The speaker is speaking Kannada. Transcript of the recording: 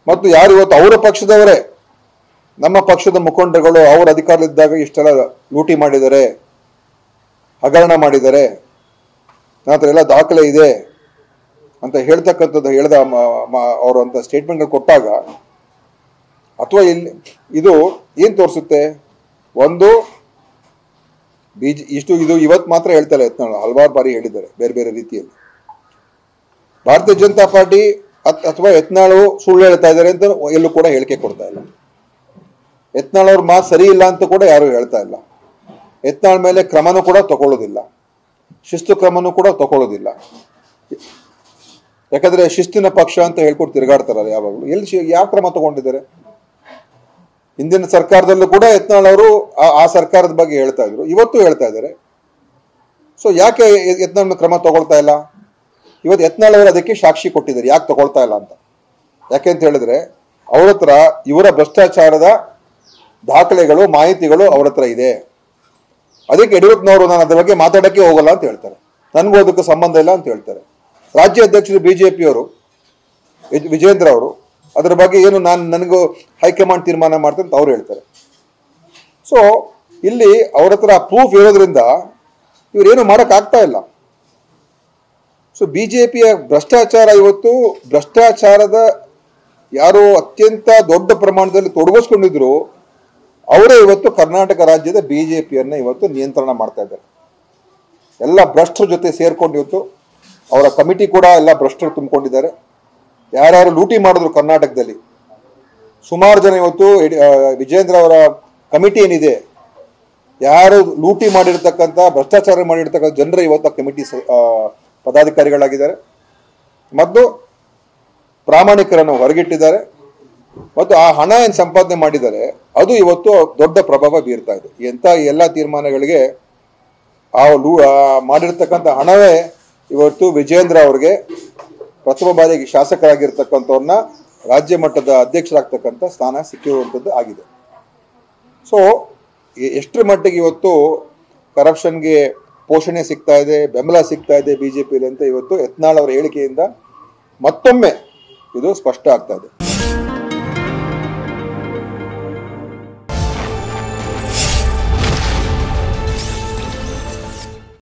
ಮತ್ತು ಯಾರು ಇವತ್ತು ಅವರ ಪಕ್ಷದವರೇ ನಮ್ಮ ಪಕ್ಷದ ಮುಖಂಡರುಗಳು ಅವರ ಅಧಿಕಾರದಲ್ಲಿದ್ದಾಗ ಇಷ್ಟೆಲ್ಲ ಲೂಟಿ ಮಾಡಿದ್ದಾರೆ, ಹಗರಣ ಮಾಡಿದ್ದಾರೆ, ನನ್ನ ಹತ್ರ ಎಲ್ಲ ದಾಖಲೆ ಇದೆ ಅಂತ ಹೇಳ್ತಕ್ಕಂಥದ್ದು ಹೇಳ್ದ ಅವರು ಅಂತ ಸ್ಟೇಟ್ಮೆಂಟ್ಗಳು ಕೊಟ್ಟಾಗ, ಅಥವಾ ಇಲ್ಲಿ ಇದು ಏನು ತೋರಿಸುತ್ತೆ? ಒಂದು ಇದು ಇವತ್ತು ಮಾತ್ರ ಹೇಳ್ತಾರೆ, ಹಲವಾರು ಬಾರಿ ಹೇಳಿದ್ದಾರೆ ಬೇರೆ ಬೇರೆ ರೀತಿಯಲ್ಲಿ. ಭಾರತೀಯ ಜನತಾ ಪಾರ್ಟಿ ಅಥವಾ ಯತ್ನಾಳು ಸುಳ್ಳು ಹೇಳ್ತಾ ಇದ್ದಾರೆ ಅಂತ ಎಲ್ಲೂ ಕೂಡ ಹೇಳಿಕೆ ಕೊಡ್ತಾ ಇಲ್ಲ. ಯತ್ನಾಳ್ ಅವ್ರ ಮಾತು ಸರಿ ಇಲ್ಲ ಅಂತ ಕೂಡ ಯಾರು ಹೇಳ್ತಾ ಇಲ್ಲ. ಯತ್ನಾಳ್ ಮೇಲೆ ಕ್ರಮನೂ ಕೂಡ ತಗೊಳ್ಳೋದಿಲ್ಲ, ಶಿಸ್ತು ಕ್ರಮನೂ ಕೂಡ ತಗೊಳ್ಳೋದಿಲ್ಲ. ಯಾಕಂದ್ರೆ ಶಿಸ್ತಿನ ಪಕ್ಷ ಅಂತ ಹೇಳ್ಕೊಂಡು ತಿರುಗಾಡ್ತಾರಲ್ಲ ಯಾವಾಗಲೂ. ಯಾವ ಕ್ರಮ ತಗೊಂಡಿದ್ದಾರೆ? ಹಿಂದಿನ ಸರ್ಕಾರದಲ್ಲೂ ಕೂಡ ಯತ್ನಾಳ್ ಅವರು ಆ ಸರ್ಕಾರದ ಬಗ್ಗೆ ಹೇಳ್ತಾ ಇದ್ರು, ಇವತ್ತು ಹೇಳ್ತಾ ಇದ್ದಾರೆ. ಸೊ ಯಾಕೆ ಯತ್ನಾಳ್ ಕ್ರಮ ತಗೊಳ್ತಾ ಇಲ್ಲ? ಇವತ್ತು ಯತ್ನಾಳ್ ಅವರು ಅದಕ್ಕೆ ಸಾಕ್ಷಿ ಕೊಟ್ಟಿದ್ದಾರೆ ಯಾಕೆ ತಗೊಳ್ತಾ ಇಲ್ಲ ಅಂತ. ಯಾಕೆ ಅಂತ ಹೇಳಿದ್ರೆ ಅವ್ರ ಹತ್ರ ಇವರ ಭ್ರಷ್ಟಾಚಾರದ ದಾಖಲೆಗಳು, ಮಾಹಿತಿಗಳು ಅವ್ರ ಹತ್ರ ಇದೆ. ಅದಕ್ಕೆ ಯಡಿಯೂರಪ್ಪನವರು ನಾನು ಅದ್ರ ಬಗ್ಗೆ ಮಾತಾಡಕ್ಕೆ ಹೋಗಲ್ಲ ಅಂತ ಹೇಳ್ತಾರೆ, ನನಗೂ ಅದಕ್ಕೆ ಸಂಬಂಧ ಇಲ್ಲ ಅಂತ ಹೇಳ್ತಾರೆ. ರಾಜ್ಯ ಅಧ್ಯಕ್ಷರು ಬಿಜೆಪಿಯವರು ವಿಜೇಂದ್ರ ಅವರು ಅದರ ಬಗ್ಗೆ ಏನು ನನಗೂ ಹೈಕಮಾಂಡ್ ತೀರ್ಮಾನ ಮಾಡ್ತಾರೆ ಅಂತ ಅವ್ರು ಹೇಳ್ತಾರೆ. ಸೊ ಇಲ್ಲಿ ಅವ್ರ ಹತ್ರ ಪ್ರೂಫ್ ಇರೋದ್ರಿಂದ ಇವರೇನು ಮಾಡೋಕ್ಕಾಗ್ತಾ ಇಲ್ಲ. ಸೊ ಬಿಜೆಪಿಯ ಭ್ರಷ್ಟಾಚಾರ ಇವತ್ತು ಭ್ರಷ್ಟಾಚಾರದ ಯಾರು ಅತ್ಯಂತ ದೊಡ್ಡ ಪ್ರಮಾಣದಲ್ಲಿ ತೊಡಗಿಸ್ಕೊಂಡಿದ್ರು ಅವರೇ ಇವತ್ತು ಕರ್ನಾಟಕ ರಾಜ್ಯದ ಬಿಜೆಪಿಯನ್ನ ಇವತ್ತು ನಿಯಂತ್ರಣ ಮಾಡ್ತಾ ಇದ್ದಾರೆ. ಎಲ್ಲ ಭ್ರಷ್ಟರ ಜೊತೆ ಸೇರ್ಕೊಂಡು ಇವತ್ತು ಅವರ ಕಮಿಟಿ ಕೂಡ ಎಲ್ಲ ಭ್ರಷ್ಟರು ತುಂಬಿಕೊಂಡಿದ್ದಾರೆ. ಯಾರ್ಯಾರು ಲೂಟಿ ಮಾಡಿದ್ರು ಕರ್ನಾಟಕದಲ್ಲಿ ಸುಮಾರು ಜನ ಇವತ್ತು ವಿಜೇಂದ್ರ ಅವರ ಕಮಿಟಿ ಏನಿದೆ, ಯಾರು ಲೂಟಿ ಮಾಡಿರ್ತಕ್ಕಂಥ ಭ್ರಷ್ಟಾಚಾರ ಮಾಡಿರ್ತಕ್ಕಂಥ ಜನರು ಇವತ್ತು ಕಮಿಟಿ ಪದಾಧಿಕಾರಿಗಳಾಗಿದ್ದಾರೆ ಮತ್ತು ಪ್ರಾಮಾಣಿಕರನ್ನು ಹೊರಗಿಟ್ಟಿದ್ದಾರೆ. ಮತ್ತು ಆ ಹಣ ಏನು ಸಂಪಾದನೆ ಮಾಡಿದ್ದಾರೆ ಅದು ಇವತ್ತು ದೊಡ್ಡ ಪ್ರಭಾವ ಬೀರ್ತಾ ಇದೆ. ಎಂಥ ಎಲ್ಲ ತೀರ್ಮಾನಗಳಿಗೆ ಆ ಮಾಡಿರ್ತಕ್ಕಂಥ ಹಣವೇ ಇವತ್ತು ವಿಜೇಂದ್ರ ಅವ್ರಿಗೆ ಪ್ರಥಮ ಬಾರಿಗೆ ಶಾಸಕರಾಗಿರ್ತಕ್ಕಂಥವ್ರನ್ನ ರಾಜ್ಯ ಮಟ್ಟದ ಅಧ್ಯಕ್ಷರಾಗ್ತಕ್ಕಂಥ ಸ್ಥಾನ ಸಿಕ್ಕಿರುವಂಥದ್ದು ಆಗಿದೆ. ಸೊ ಎಷ್ಟರ ಮಟ್ಟಿಗೆ ಇವತ್ತು ಕರಪ್ಷನ್ಗೆ ಪೋಷಣೆ ಸಿಗ್ತಾ ಇದೆ, ಬೆಂಬಲ ಸಿಗ್ತಾ ಇದೆ ಬಿಜೆಪಿಯಲ್ಲಿ ಅಂತ ಇವತ್ತು ಯತ್ನಾಳ್ ಅವರ ಹೇಳಿಕೆಯಿಂದ ಮತ್ತೊಮ್ಮೆ ಇದು ಸ್ಪಷ್ಟ ಆಗ್ತಾ ಇದೆ.